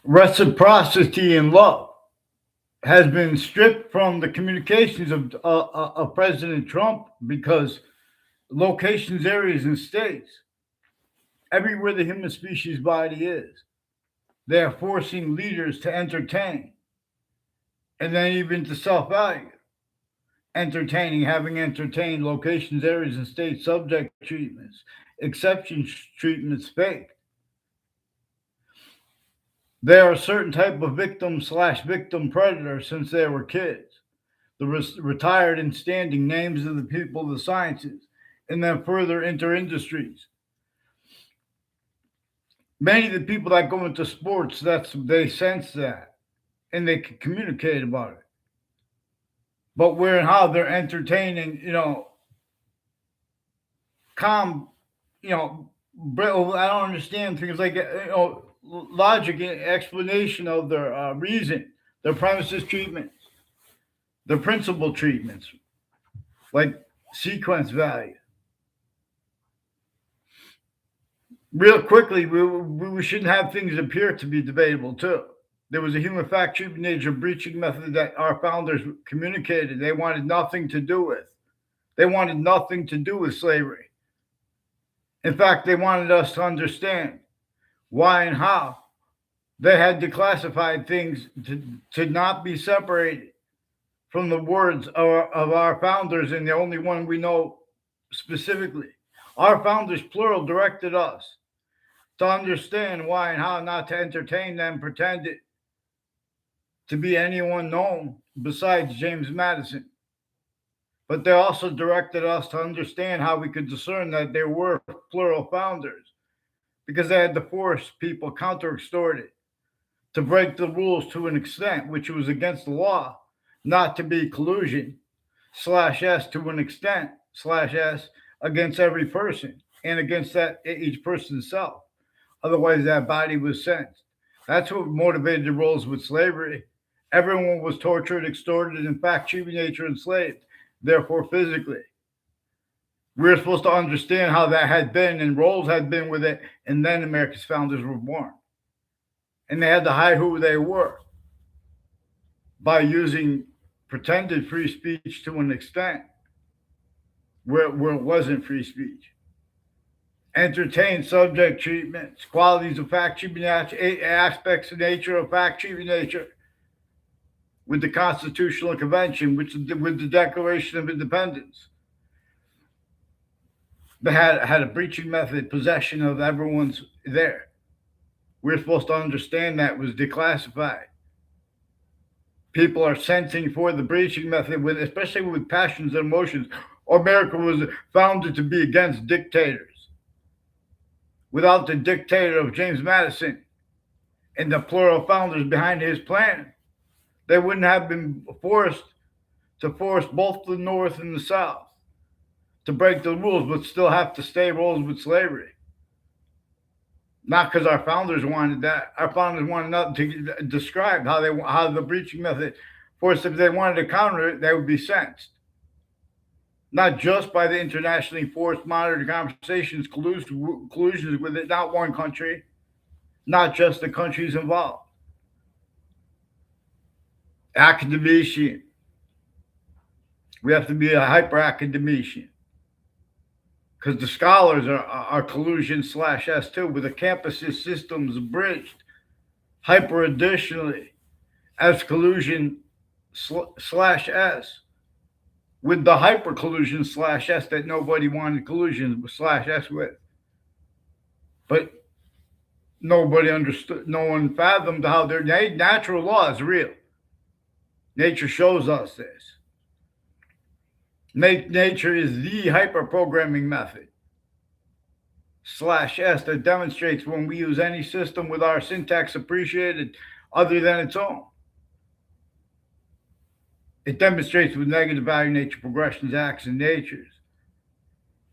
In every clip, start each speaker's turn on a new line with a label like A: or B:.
A: Reciprocity in love has been stripped from the communications of President Trump because locations, areas, and states, everywhere the human species body is, they are forcing leaders to entertain and then even to self value. Entertaining, having entertained locations, areas, and states subject treatments, exception treatments fake. They are a certain type of victim slash victim predator since they were kids. The retired and standing names of the people of the sciences, and then further inter industries. Many of the people that go into sports, they sense that and they can communicate about it. But where and how they're entertaining, calm, you know, I don't understand things like logic and explanation of their reason, their premises treatments, their principle treatments, like sequence value. Real quickly, we shouldn't have things appear to be debatable too. There was a human fact treatment nature breaching method that our founders communicated they wanted nothing to do with. They wanted nothing to do with slavery. In fact, they wanted us to understand why and how they had declassified things to not be separated from the words of our founders, and the only one we know specifically. Our founders, plural, directed us to understand why and how not to entertain them, pretend it to be anyone known besides James Madison. But they also directed us to understand how we could discern that there were plural founders because they had to force people counter extorted to break the rules to an extent which was against the law, not to be collusion slash S to an extent slash S against every person and against that each person's self. Otherwise, that body was sentenced. That's what motivated the rules with slavery. Everyone was tortured, extorted, in fact, human nature enslaved, therefore physically. We were supposed to understand how that had been and roles had been with it, and then America's founders were born. And they had to hide who they were by using pretended free speech to an extent where it wasn't free speech. Entertain subject treatments, qualities of fact treatment, aspects of nature of fact treatment nature with the Constitutional Convention, with the Declaration of Independence. They had a breaching method, possession of everyone's there. We're supposed to understand that was declassified. People are sensing for the breaching method, especially with passions and emotions. America was founded to be against dictators. Without the dictator of James Madison and the plural founders behind his plan, they wouldn't have been forced to force both the North and the South to break the rules, but still have to stay rules with slavery. Not because our founders wanted that. Our founders wanted nothing to describe how the breaching method forced if they wanted to counter it, they would be sentenced. Not just by the internationally forced monitored conversations, collusions with it, not one country, not just the countries involved. Academician. We have to be a hyper academician because the scholars are collusion slash S2 with the campuses systems bridged hyper additionally as collusion slash S with the hyper collusion slash S that nobody wanted collusion slash S with. But nobody understood, no one fathomed how their natural law is real. Nature shows us this. Nature is the hyper programming method slash S that demonstrates when we use any system with our syntax appreciated other than its own. It demonstrates with negative value nature progressions, acts, and natures.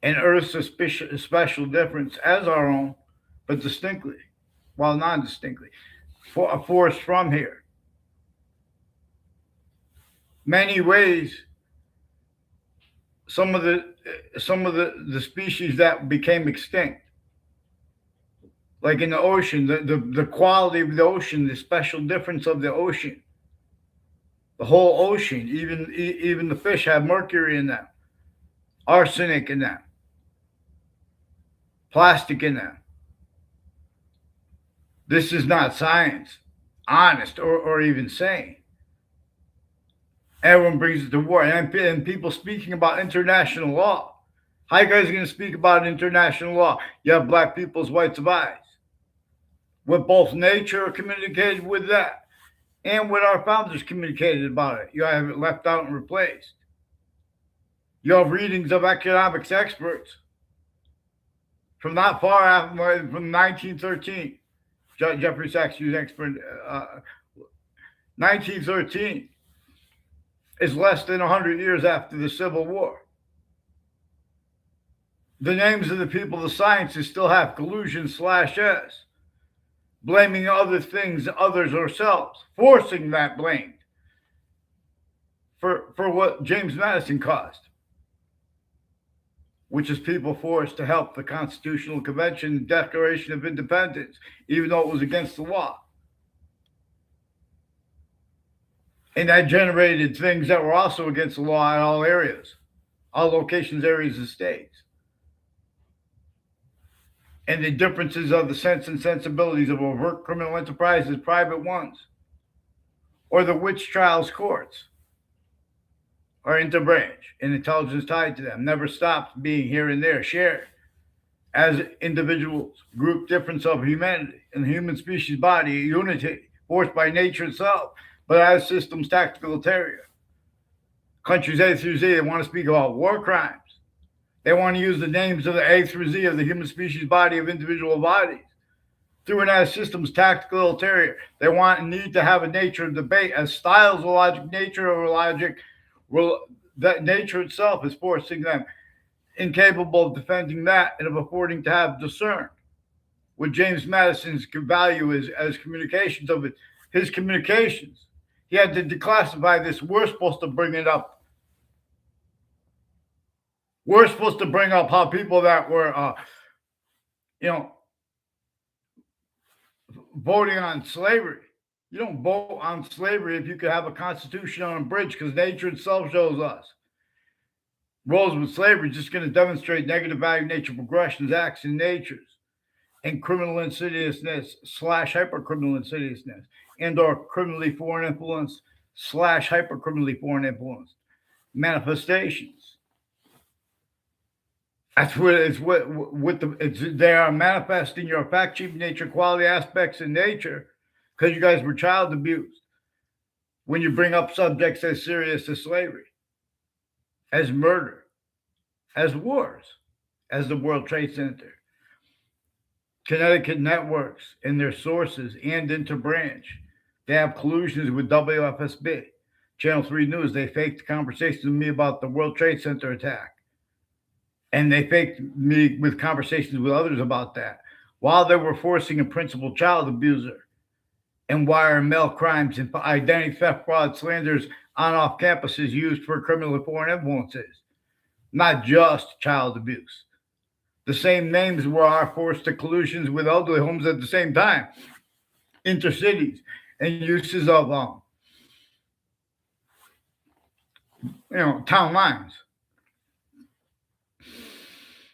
A: And Earth's a special difference as our own, but distinctly, while non distinctly, for a force from here. Many ways, some of the species that became extinct Like in the ocean, the quality of the ocean, the special difference of the ocean, the whole ocean, even the fish have mercury in them, arsenic in them, plastic in them. This is not science, honest, or even sane. Everyone brings it to war. And people speaking about international law. How you guys going to speak about international law? You have black people's rights of eyes. With both nature communicated with that, and what our founders communicated about it. You have it left out and replaced. You have readings of economics experts from not far after, from 1913. Jeffrey Sachs, who's expert, 1913 is less than 100 years after the Civil War. The names of the people of the sciences still have collusion /s, blaming other things, others, ourselves, forcing that blame for what James Madison caused, which is people forced to help the Constitutional Convention and Declaration of Independence, even though it was against the law. And that generated things that were also against the law in all areas, all locations, areas, and states. And the differences of the sense and sensibilities of overt criminal enterprises, private ones, or the witch trials courts, are interbranch, and intelligence tied to them never stops being here and there shared as individuals, group difference of humanity and the human species body, unity forced by nature itself, but as systems tactical ulterior. Countries A through Z, they want to speak about war crimes. They want to use the names of the A through Z of the human species body of individual bodies through and as systems tactical ulterior. They want and need to have a nature of debate as styles of logic, nature of logic. Well, that nature itself is forcing them incapable of defending that and of affording to have discern. What James Madison's value is as communications of it, his communications. He had to declassify this. We're supposed to bring it up. We're supposed to bring up how people that were, voting on slavery. You don't vote on slavery if you could have a constitution on a bridge, because nature itself shows us. Roles with slavery just going to demonstrate negative value nature progressions, acts, and natures, and criminal insidiousness / hypercriminal insidiousness, and or criminally foreign influence / hypercriminally foreign influence manifestations. That's what it's they are manifesting your fact sheet nature, quality aspects in nature, because you guys were child abused. When you bring up subjects as serious as slavery, as murder, as wars, as the World Trade Center, Connecticut networks and their sources and interbranch. They have collusions with WFSB, Channel 3 News. They faked conversations with me about the World Trade Center attack. And they faked me with conversations with others about that, while they were forcing a principal child abuser and wire mail crimes and identity theft, fraud, slanders on off campuses used for criminal and foreign influences, not just child abuse. The same names were forced to collusions with elderly homes at the same time, intercities, and uses of town lines.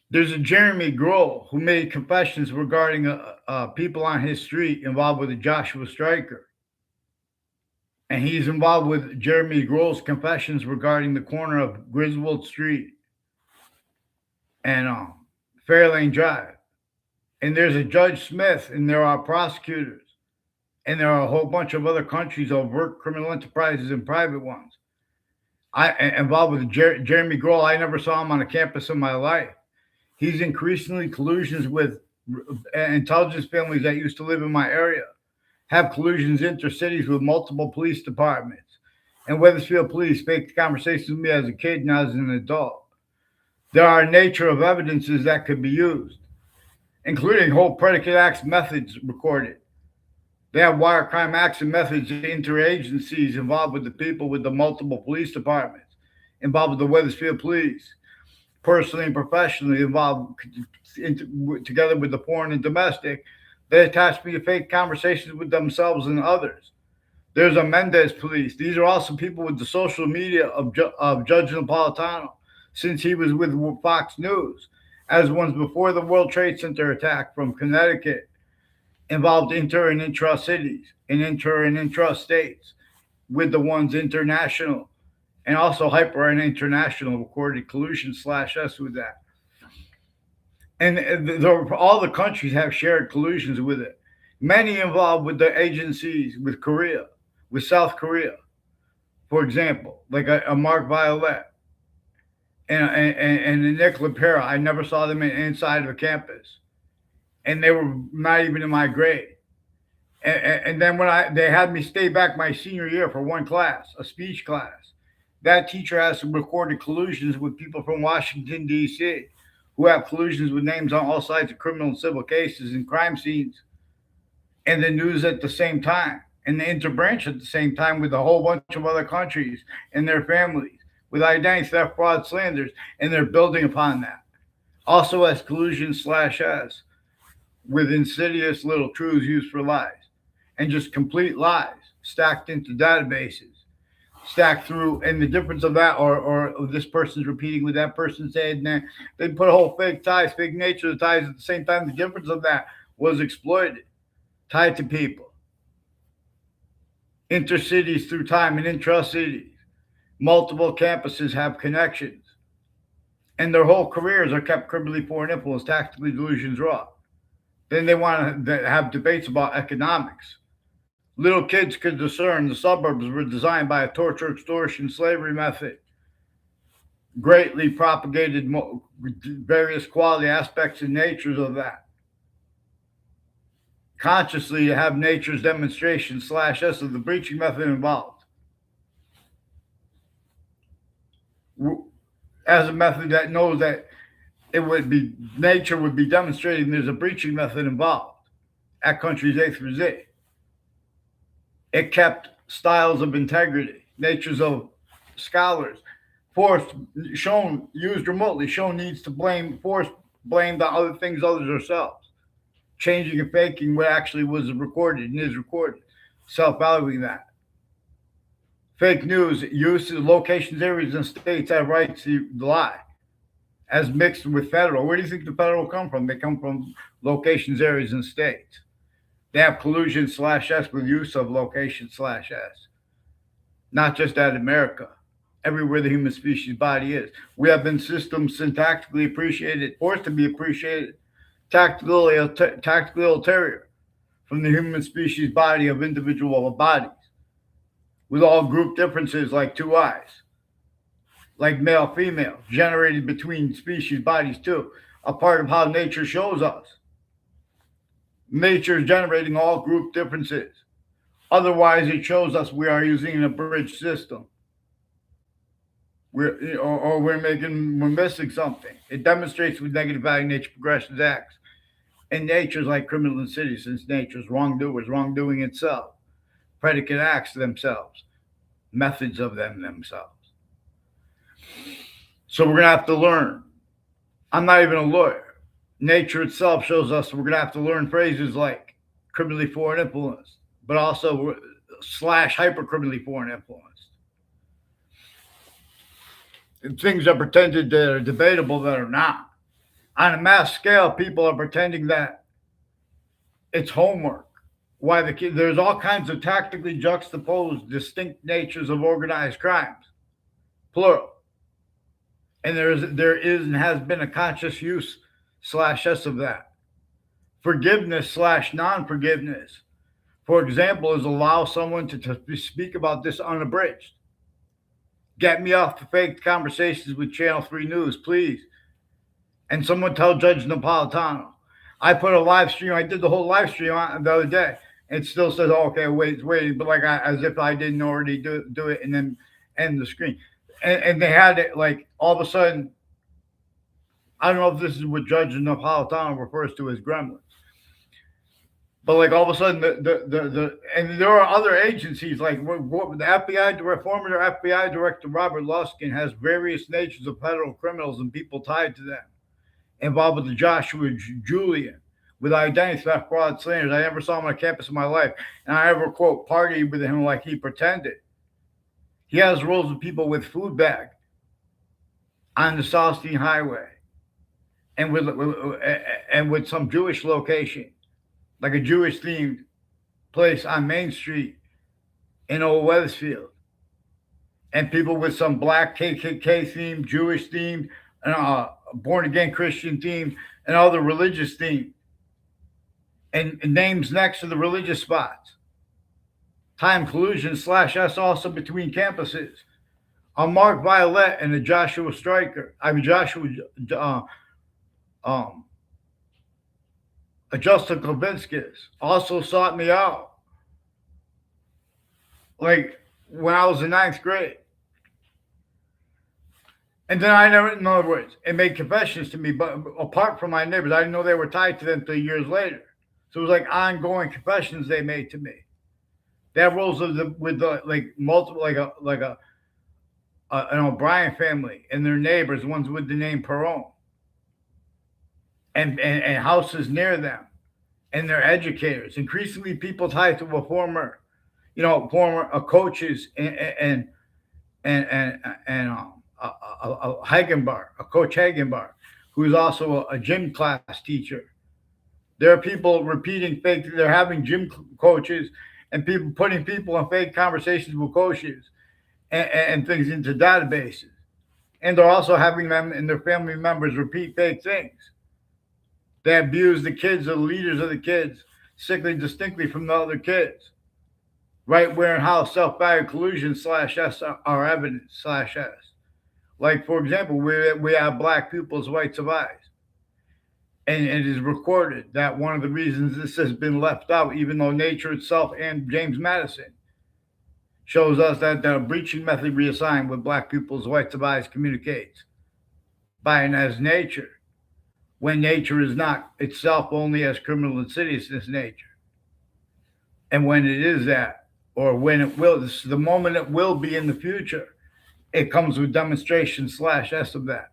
A: There's a Jeremy Grohl who made confessions regarding people on his street involved with a Joshua Stryker. And he's involved with Jeremy Grohl's confessions regarding the corner of Griswold Street and Fairlane Drive. And there's a Judge Smith, and there are prosecutors. And there are a whole bunch of other countries overt criminal enterprises and private ones. I involved with Jeremy Grohl. I never saw him on a campus in my life. He's increasingly collusions with intelligence families that used to live in my area, have collusions intercities with multiple police departments. And Wethersfield police faked conversations with me as a kid and as an adult. There are nature of evidences that could be used, including whole predicate acts methods recorded. They have wire crime acts and methods interagencies involved with the people with the multiple police departments, involved with the Wethersfield police, personally and professionally involved together with the foreign and domestic, They attach me to fake conversations with themselves and others. There's a Mendez police. These are also people with the social media of Judge Napolitano since he was with Fox News, as ones before the World Trade Center attack from Connecticut involved inter and intra cities and intra states with the ones international and also hyper and international recorded collusion slash us with that. And all the countries have shared collusions with it. Many involved with the agencies with Korea, with South Korea, for example, like a Mark Violet and a Nick LaPera. I never saw them inside of a campus, and they were not even in my grade. And then when they had me stay back my senior year for one class, a speech class, that teacher has some recorded collusions with people from Washington D.C. who have collusions with names on all sides of criminal and civil cases and crime scenes, and the news at the same time, and the interbranch at the same time with a whole bunch of other countries and their families with identity theft, fraud, slanders, and they're building upon that. Also as collusion slash S with insidious little truths used for lies and just complete lies stacked into databases, stacked through, and the difference of that, or this person's repeating what that person said, and then they put a whole fake ties, fake nature of ties at the same time. The difference of that was exploited, tied to people, intercities through time and intra-cities. Multiple campuses have connections, and their whole careers are kept criminally foreign influence, tactically delusions raw. Then they want to have debates about economics. Little kids could discern the suburbs were designed by a torture, extortion, slavery method, greatly propagated various quality aspects and natures of that. Consciously have nature's demonstration slash S of the breaching method involved as a method that knows that it would be nature would be demonstrating there's a breaching method involved at countries A through Z. It kept styles of integrity, natures of scholars, forced, shown, used remotely, shown needs to blame, forced, blame the other things others ourselves, changing and faking what actually was recorded and is recorded, self-valuing that. Fake news, use of locations, areas, and states have rights to lie, as mixed with federal. Where do you think the federal come from? They come from locations, areas, and states. They have collusion slash S with use of location slash S. Not just at America, everywhere the human species body is. We have been systems syntactically appreciated, forced to be appreciated, tactical ulterior from the human species body of individual bodies, with all group differences like two eyes, like male, female, generated between species bodies too, a part of how nature shows us. Nature is generating all group differences. Otherwise, it shows us we are using an abridged system. We're missing something. It demonstrates with negative value nature progressions acts. And nature's like criminal insidious, since nature's wrongdoers, wrongdoing itself, predicate acts themselves, methods of them themselves. So we're gonna have to learn. I'm not even a lawyer. Nature itself shows us we're going to have to learn phrases like criminally foreign influenced, but also slash hyper criminally foreign influenced. And things that pretended that are debatable that are not. On a mass scale, people are pretending that it's homework. Why there's all kinds of tactically juxtaposed distinct natures of organized crimes, plural. And there is and has been a conscious use slash S of that. Forgiveness slash non-forgiveness, for example, is allow someone to speak about this unabridged. Get me off the fake conversations with Channel 3 News, please. And someone tell Judge Napolitano. I put a live stream, I did the whole live stream on the other day. It still says, oh, okay, wait, but like as if I didn't already do it and then end the screen. And they had it like all of a sudden, I don't know if this is what Judge Napolitano refers to as gremlins, but like all of a sudden, and there are other agencies like the FBI, former FBI Director Robert Luskin has various natures of federal criminals and people tied to them, involved with the Joshua Julian, with identity theft, fraud, slanders. I never saw him on campus in my life, and I ever, quote, partied with him like he pretended. He has roles with people with food bag on the Southstein Highway, and with some Jewish location, like a Jewish themed place on Main Street in Old Weathersfield, and people with some black KKK theme, Jewish theme, and born again Christian theme, and other religious theme, and names next to the religious spots. Time collusion /S also between campuses. A Mark Violet and a Joshua Stryker. I mean Joshua, um, a Justin Kovinskis also sought me out. Like when I was in ninth grade. And then I never, in other words, it made confessions to me, but apart from my neighbors, I didn't know they were tied to them until years later. So it was like ongoing confessions they made to me. They have roles with the like multiple, like an O'Brien family and their neighbors, ones with the name Perron, and houses near them, and their educators. Increasingly, people tied to a former coaches and Hagenbar, a coach Hagenbar, who is also a gym class teacher. There are people repeating fake. They're having gym coaches and people putting people in fake conversations with coaches and things into databases. And they're also having them and their family members repeat fake things. They abuse the kids, the leaders of the kids, sickly distinctly from the other kids. Right where and how self-value collusion /S are evidence /S. Like, for example, we have black pupils, white survives. And it is recorded that one of the reasons this has been left out, even though nature itself and James Madison shows us that the breaching method reassigned with black pupils, white survives communicates by and as nature, when nature is not itself only as criminal insidiousness nature. And when it is that, or when it will, this is the moment it will be in the future, it comes with demonstration /S of that,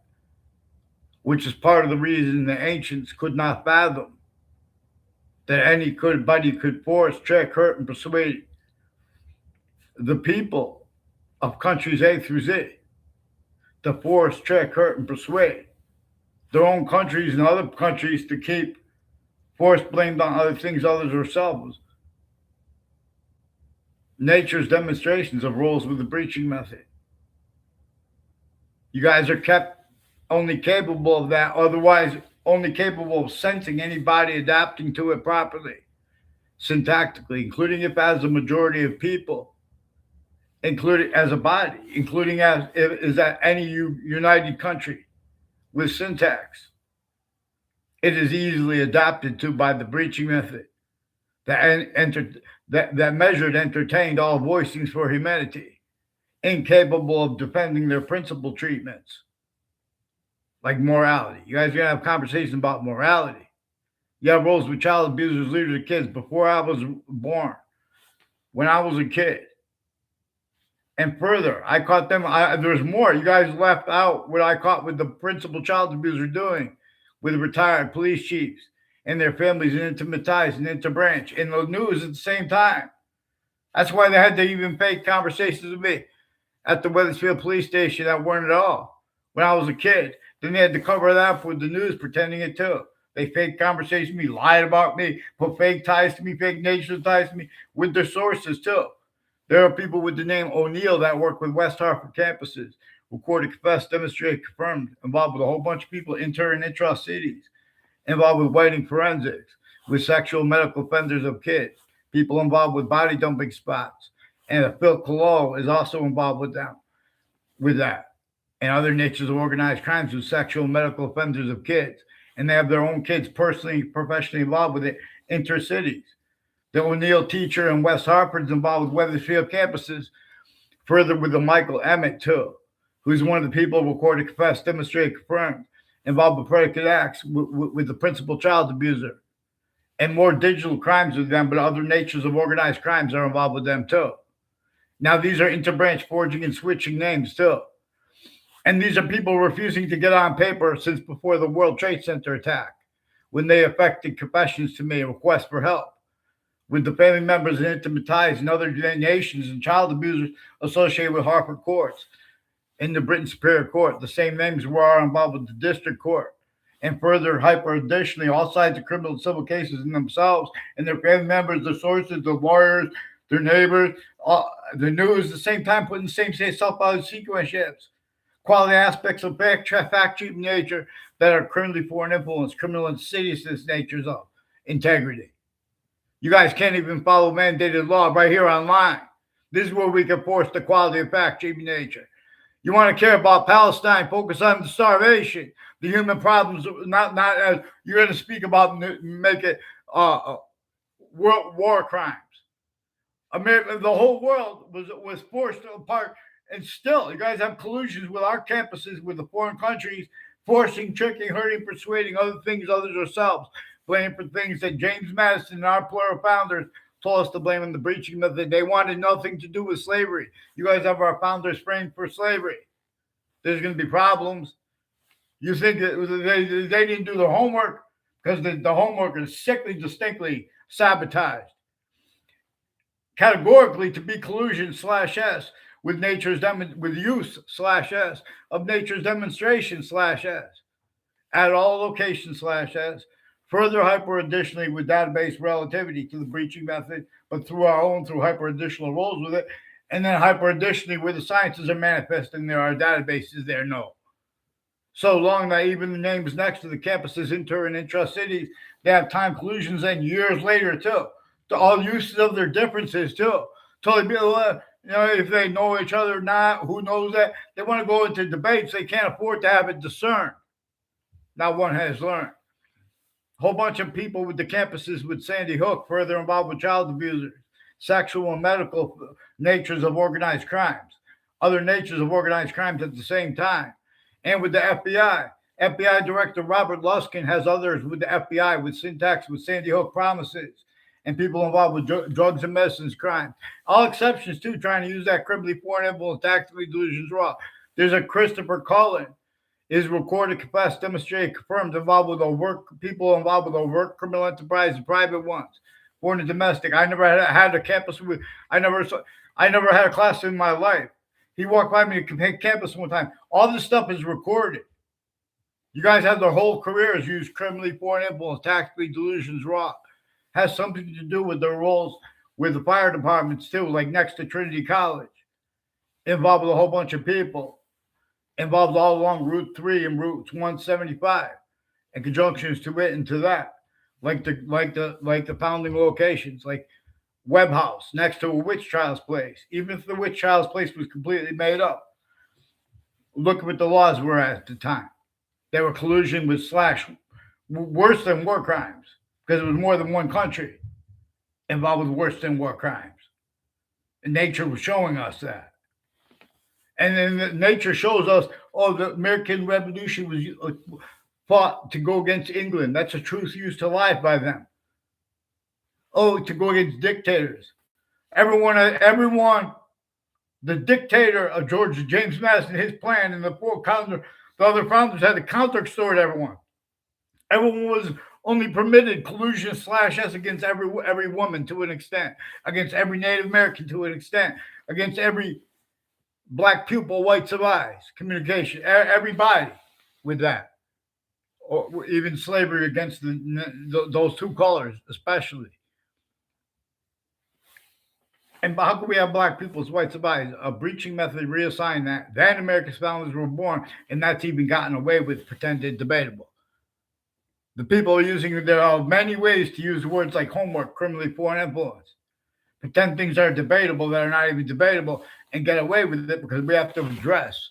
A: which is part of the reason the ancients could not fathom that anybody could force, trick, hurt, and persuade the people of countries A through Z to force, trick, hurt, and persuade their own countries and other countries to keep force blamed on other things other than themselves. Nature's demonstrations of roles with the breaching method. You guys are kept only capable of that, otherwise only capable of sensing anybody adapting to it properly, syntactically, including if as a majority of people, including as a body, including as is that any united country with syntax. It is easily adapted to by the breaching method that measured entertained all voicings for humanity, incapable of defending their principal treatments. Like morality. You guys are going to have conversations about morality. You have roles with child abusers, leaders of kids before I was born, when I was a kid. And further, I caught them. There's more. You guys left out what I caught with the principal child abuser doing with retired police chiefs and their families and intimate ties and interbranch in the news at the same time. That's why they had to even fake conversations with me at the Weathersfield police station that weren't at all when I was a kid. Then they had to cover that up with the news, pretending it too. They faked conversations with me, lied about me, put fake ties to me, fake nature ties to me with their sources too. There are people with the name O'Neill that work with West Hartford campuses, recorded, confessed, demonstrated, confirmed, involved with a whole bunch of people, intern and intra-cities, involved with whiting forensics, with sexual medical offenders of kids, people involved with body dumping spots. And Phil Collo is also involved with them, with that. And other natures of organized crimes with sexual and medical offenders of kids. And they have their own kids personally, professionally involved with it, intercities. The O'Neill teacher in West Hartford is involved with Weathersfield campuses, further with the Michael Emmett, too, who's one of the people recorded, confessed, demonstrated, confirmed, involved with predicate acts with the principal child abuser. And more digital crimes with them, but other natures of organized crimes are involved with them, too. Now, these are interbranch forging and switching names, too. And these are people refusing to get on paper since before the World Trade Center attack, when they effected confessions to me, a request for help with the family members and intimate ties in other nations and child abusers associated with Hartford courts in the Britain Superior Court. The same names were involved with the District Court. And further, hyper additionally, all sides of criminal and civil cases in themselves and their family members, the sources, the lawyers, their neighbors, the news, at the same time putting the same self-value sequentials, quality aspects of fact-cheap nature that are criminally foreign influence, criminal insidiousness natures of integrity. You guys can't even follow mandated law right here online. This is where we can force the quality of fact-cheap nature. You want to care about Palestine, focus on the starvation, the human problems, not as you're going to speak about, make it war crimes. America, the whole world was forced apart, and still, you guys have collusions with our campuses, with the foreign countries, forcing, tricking, hurting, persuading other things, others ourselves, blaming for things that James Madison and our plural founders told us to blame in the breaching method. They wanted nothing to do with slavery. You guys have our founders framed for slavery. There's going to be problems. You think that they didn't do their homework because the homework is sickly, distinctly sabotaged. Categorically, to be collusion /S with nature's with use /S of nature's demonstration /S at all locations /S. Further, hyper additionally with database relativity to the breaching method, but through our own, through hyper additional roles with it. And then hyper additionally where the sciences are manifesting, there are databases there, no. So long that even the names next to the campuses, inter and intra-cities, they have time collusions and years later too. To all uses of their differences too. Totally be, if they know each other or not, who knows that? They want to go into debates. They can't afford to have it discerned. Now one has learned. Whole bunch of people with the campuses with Sandy Hook, further involved with child abusers, sexual and medical natures of organized crimes, other natures of organized crimes at the same time. And with the FBI. FBI Director Robert Luskin has others with the FBI, with syntax, with Sandy Hook promises, and people involved with drugs and medicines crimes. All exceptions, too, trying to use that criminally foreign influence, tactically delusions raw. There's a Christopher Cullen, is recorded, confessed, demonstrated, confirmed, involved with people involved with overt criminal enterprise and private ones, foreign and domestic. I never had a campus with. I never had a class in my life. He walked by me at campus one time. All this stuff is recorded. You guys have their whole careers used criminally foreign influence, tactically delusions raw. Has something to do with their roles with the fire departments too, like next to Trinity College. Involved with a whole bunch of people. Involved all along Route 3 and Route 175, and conjunctions to it and to that, like the founding locations, like Webb House next to a witch trials place. Even if the witch trials place was completely made up, look at what the laws were at the time. They were collusion with worse than war crimes, because it was more than one country involved with worse than war crimes, and nature was showing us that. And then nature shows us, the American Revolution was fought to go against England. That's a truth used to life by them. To go against dictators. Everyone, the dictator of George James Madison, his plan, and the other founders had to counter-extort everyone. Everyone was only permitted collusion /S against every woman to an extent, against every Native American to an extent, against every black pupil, whites of eyes, communication, everybody with that. Or even slavery against those two colors, especially. And how can we have black people's whites of eyes? A breaching method reassigned that. Then America's founders were born, and that's even gotten away with, pretended debatable. The people are using, there are many ways to use words like homework, criminally foreign influence. Pretend things are debatable that are not even debatable, and get away with it because we have to address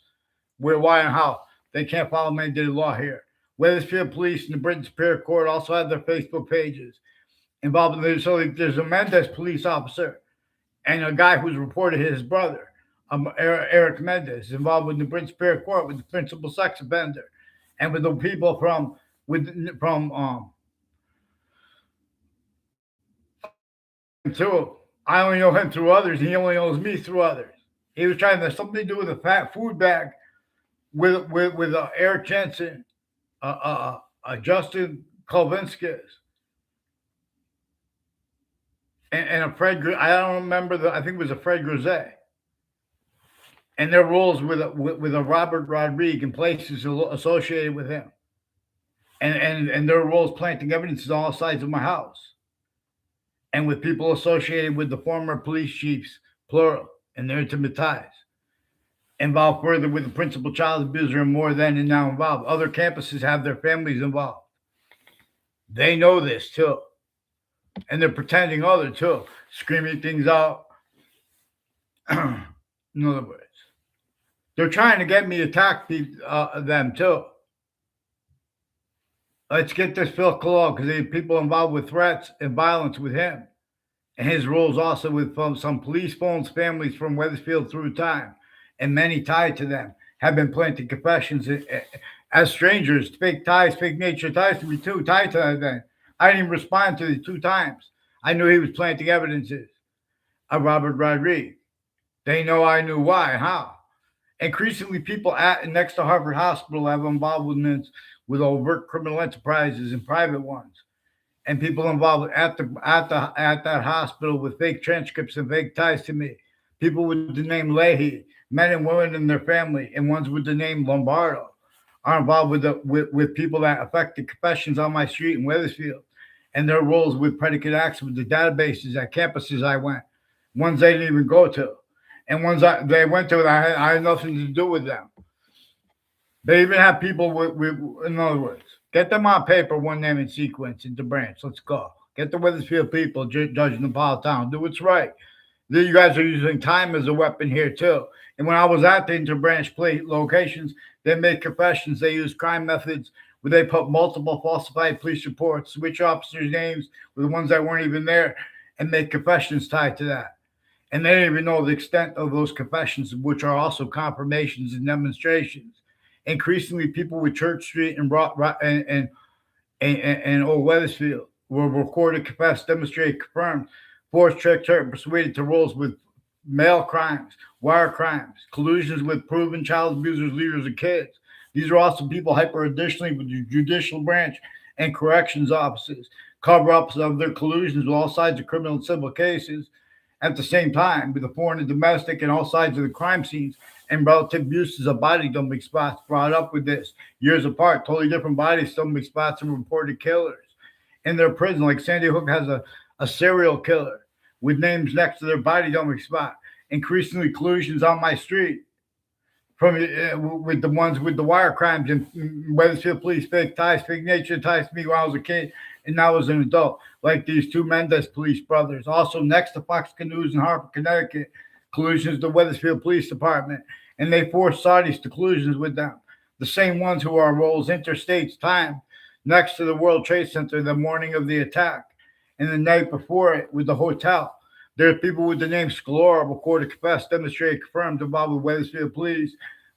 A: where, why, and how. They can't follow mandated law here. Wethersfield Police and the Britain Superior Court also have their Facebook pages involved in this. So there's a Mendez police officer and a guy who's reported his brother, Eric Mendez, involved with the Britain Superior Court with the principal sex offender, and with the people from too. I only know him through others. He only knows me through others. He was trying to have something to do with a fat food bag with Eric Jensen, Justin Kolvinskis, and a Fred. I don't remember I think it was a Fred Grisette, and their roles with a Robert Rodriguez and places associated with him, and their roles planting evidence on all sides of my house, and with people associated with the former police chiefs, plural, and their intimate ties. Involved further with the principal child abuser and more then and now involved. Other campuses have their families involved. They know this too. And they're pretending other too, screaming things out. In other words, they're trying to get me to attack them too. Let's get this Phil Cologne because there are people involved with threats and violence with him. And his roles also with some police phones, families from Wethersfield through time, and many tied to them have been planting confessions as strangers, fake ties, fake nature ties to me too, tied to them. I didn't even respond to the 2 times. I knew he was planting evidences of Robert Rodriguez. They know I knew why, how. Increasingly, people at and next to Harvard Hospital have involvements with overt criminal enterprises and private ones, and people involved at that hospital with fake transcripts and fake ties to me. People with the name Leahy, men and women in their family, and ones with the name Lombardo are involved with people that affected confessions on my street in Wethersfield, and their roles with predicate acts with the databases at campuses I went, ones they didn't even go to, and ones they went to that I had nothing to do with them. They even have people with in other words, get them on paper, one name in sequence into branch. Let's go. Get the Wethersfield people, Judge Napolitano. Do what's right. You guys are using time as a weapon here too. And when I was at the interbranch locations, they made confessions. They used crime methods where they put multiple falsified police reports, switch officers' names with the ones that weren't even there, and make confessions tied to that. And they didn't even know the extent of those confessions, which are also confirmations and demonstrations. Increasingly, people with Church Street and Old Wethersfield were recorded, confessed, demonstrated, confirmed, forced, tricked, hurt, persuaded to roles with mail crimes, wire crimes, collusions with proven child abusers, leaders, and kids. These are also people hyper additionally with the judicial branch and corrections offices, cover-ups of their collusions with all sides of criminal and civil cases. At the same time, with the foreign and domestic and all sides of the crime scenes and relative uses of body dumping spots brought up with this years apart, totally different body dumping spots and reported killers in their prison. Like Sandy Hook has a serial killer with names next to their body dumping spot. Increasingly collusions on my street from with the ones with the wire crimes and Wethersfield police, fake ties, fake nature ties to me when I was a kid and now as an adult, like these 2 Mendez police brothers. Also next to Fox Canoes in Hartford, Connecticut, collusions to Wethersfield Police Department, and they forced Saudis to collusions with them. The same ones who are roles interstates time next to the World Trade Center the morning of the attack and the night before it with the hotel. There's people with the name Scalora, recorded, confessed, demonstrated, confirmed, involved with Wethersfield Police,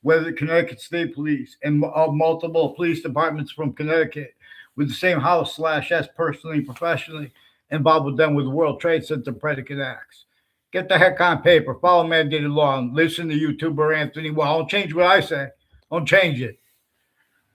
A: Connecticut State Police, and multiple police departments from Connecticut with the same house /S personally and professionally involved with them with the World Trade Center predicate acts. Get the heck on paper. Follow mandated law and listen to YouTuber Anthony. Well, don't change what I say. Don't change it.